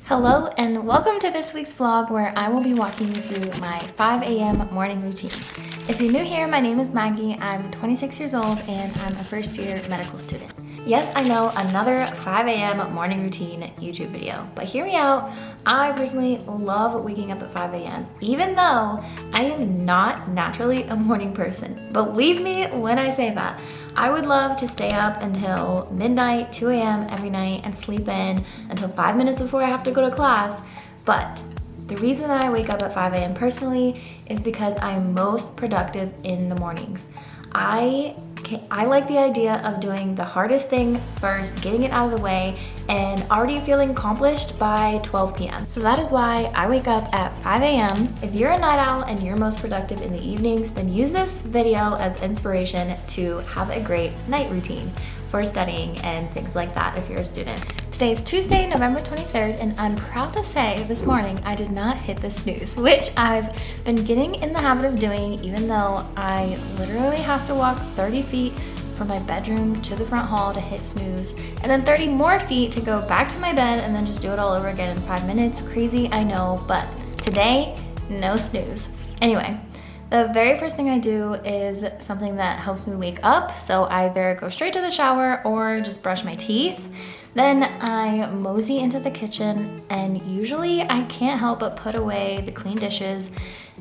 Hello and welcome to this week's vlog where I will be walking you through my 5 a.m. morning routine. If you're new here, my name is Maggie, I'm 26 years old and I'm a first year medical student. Yes, I know, another 5 a.m. morning routine YouTube video, but hear me out. I personally love waking up at 5 a.m. even though I am not naturally a morning person. Believe me when I say that. I would love to stay up until midnight, 2 a.m. every night and sleep in until 5 minutes before I have to go to class, but the reason that I wake up at 5 a.m. personally is because I'm most productive in the mornings. I like the idea of doing the hardest thing first, getting it out of the way, and already feeling accomplished by 12 p.m. So that is why I wake up at 5 a.m. If you're a night owl and you're most productive in the evenings, then use this video as inspiration to have a great night routine for studying and things like that if you're a student. Today is Tuesday, November 23rd, and I'm proud to say this morning I did not hit the snooze, which I've been getting in the habit of doing even though I literally have to walk 30 feet from my bedroom to the front hall to hit snooze, and then 30 more feet to go back to my bed and then just do it all over again in 5 minutes. Crazy, I know, but today, no snooze. Anyway, the very first thing I do is something that helps me wake up. So either go straight to the shower or just brush my teeth. Then I mosey into the kitchen and usually I can't help but put away the clean dishes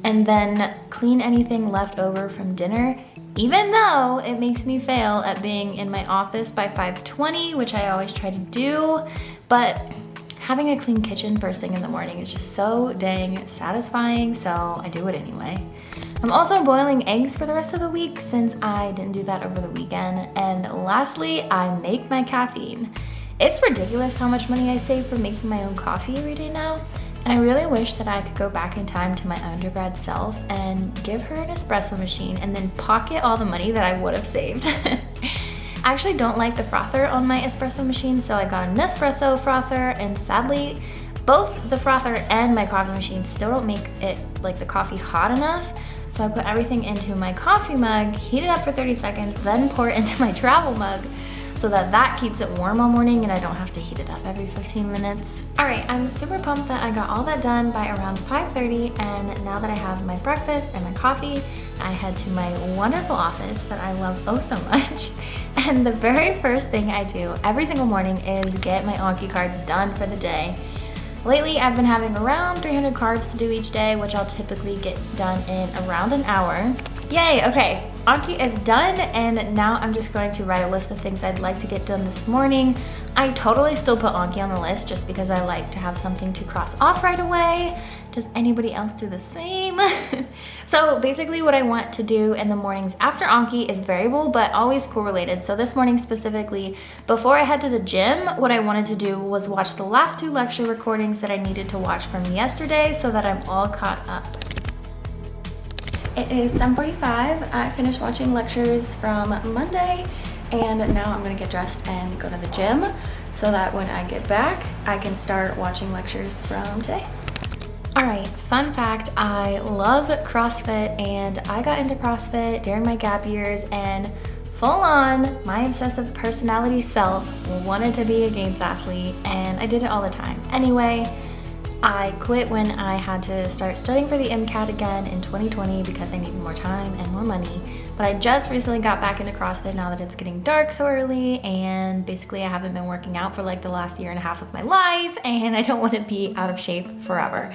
and then clean anything left over from dinner, even though it makes me fail at being in my office by 5:20, which I always try to do. But having a clean kitchen first thing in the morning is just so dang satisfying, so I do it anyway. I'm also boiling eggs for the rest of the week since I didn't do that over the weekend. And lastly, I make my caffeine. It's ridiculous how much money I save from making my own coffee every day now. And I really wish that I could go back in time to my undergrad self and give her an espresso machine and then pocket all the money that I would have saved. I actually don't like the frother on my espresso machine, so I got a Nespresso frother, and sadly, both the frother and my coffee machine still don't make it like the coffee hot enough. So I put everything into my coffee mug, heat it up for 30 seconds, then pour it into my travel mug so that keeps it warm all morning and I don't have to heat it up every 15 minutes. All right, I'm super pumped that I got all that done by around 5:30, and now that I have my breakfast and my coffee, I head to my wonderful office that I love oh so much. And the very first thing I do every single morning is get my Anki cards done for the day. Lately, I've been having around 300 cards to do each day, which I'll typically get done in around an hour. Yay, okay, Anki is done, and now I'm just going to write a list of things I'd like to get done this morning. I totally still put Anki on the list just because I like to have something to cross off right away. Does anybody else do the same? So basically what I want to do in the mornings after Anki is variable but always school related. So this morning specifically, before I head to the gym, what I wanted to do was watch the last 2 lecture recordings that I needed to watch from yesterday so that I'm all caught up. It is 7:45. I finished watching lectures from Monday and now I'm gonna get dressed and go to the gym so that when I get back, I can start watching lectures from today. All right, fun fact, I love CrossFit and I got into CrossFit during my gap years and full on, my obsessive personality self wanted to be a games athlete and I did it all the time. Anyway, I quit when I had to start studying for the MCAT again in 2020 because I needed more time and more money. But I just recently got back into CrossFit now that it's getting dark so early, and basically I haven't been working out for like the last year and a half of my life and I don't want to be out of shape forever.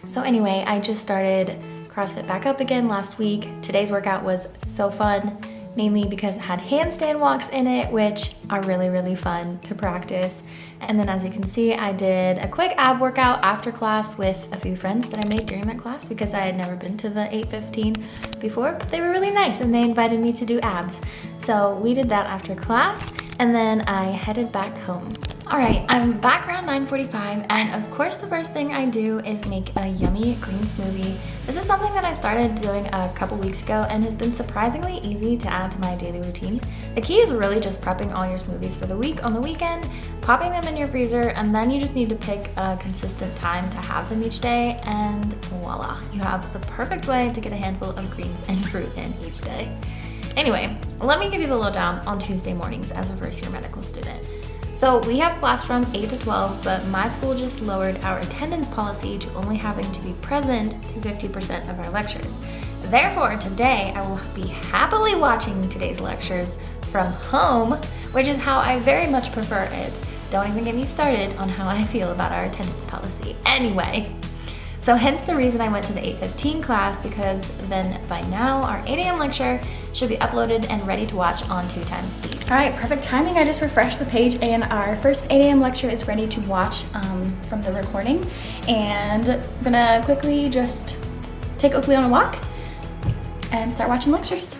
So anyway, I just started CrossFit back up again last week. Today's workout was so fun, mainly because it had handstand walks in it, which are really, really fun to practice. And then as you can see, I did a quick ab workout after class with a few friends that I made during that class because I had never been to the 8:15 before, but they were really nice and they invited me to do abs. So we did that after class and then I headed back home. All right, I'm back around 9:45 and of course the first thing I do is make a yummy green smoothie. This is something that I started doing a couple weeks ago and has been surprisingly easy to add to my daily routine. The key is really just prepping all your smoothies for the week on the weekend, popping them in your freezer, and then you just need to pick a consistent time to have them each day, and voila, you have the perfect way to get a handful of greens and fruit in each day. Anyway, let me give you the lowdown on Tuesday mornings as a first year medical student. So we have class from 8 to 12, but my school just lowered our attendance policy to only having to be present to 50% of our lectures. Therefore, today I will be happily watching today's lectures from home, which is how I very much prefer it. Don't even get me started on how I feel about our attendance policy. Anyway, so hence the reason I went to the 8:15 class, because then by now our 8 a.m. lecture should be uploaded and ready to watch on 2 times speed. All right, perfect timing. I just refreshed the page and our first 8 a.m. lecture is ready to watch from the recording. And I'm gonna quickly just take Oakley on a walk and start watching lectures.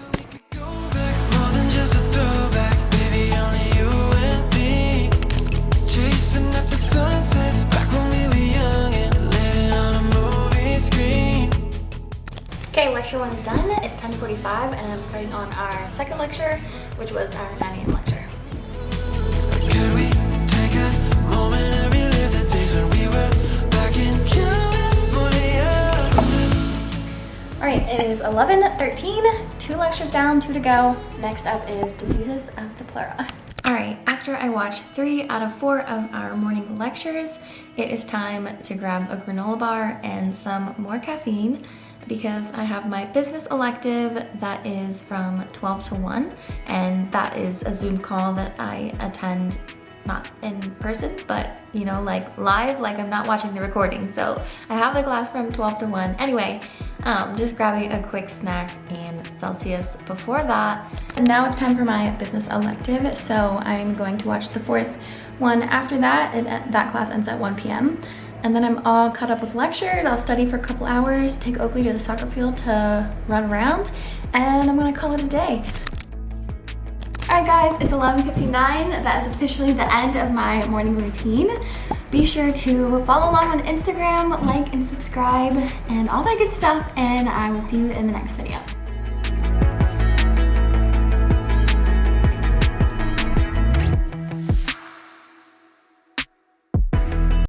Okay, lecture 1 is done. It's 10:45 and I'm starting on our second lecture, which was our 9 a.m. lecture. Could we take a moment and relive the days when we were back in California? All right, it is 11:13, 2 lectures down, 2 to go. Next up is diseases of the pleura. All right, after I watched 3 out of 4 of our morning lectures, it is time to grab a granola bar and some more caffeine, because I have my business elective that is from 12 to 1, and that is a Zoom call that I attend, not in person, but you know, like live, like I'm not watching the recording. So I have the class from 12 to 1. Anyway, just grabbing a quick snack and Celsius before that. And now it's time for my business elective. So I'm going to watch the 4th one after that. That class ends at 1 p.m. And then I'm all caught up with lectures. I'll study for a couple hours, take Oakley to the soccer field to run around, and I'm gonna call it a day. All right guys, it's 11:59. That is officially the end of my morning routine. Be sure to follow along on Instagram, like and subscribe, and all that good stuff, and I will see you in the next video.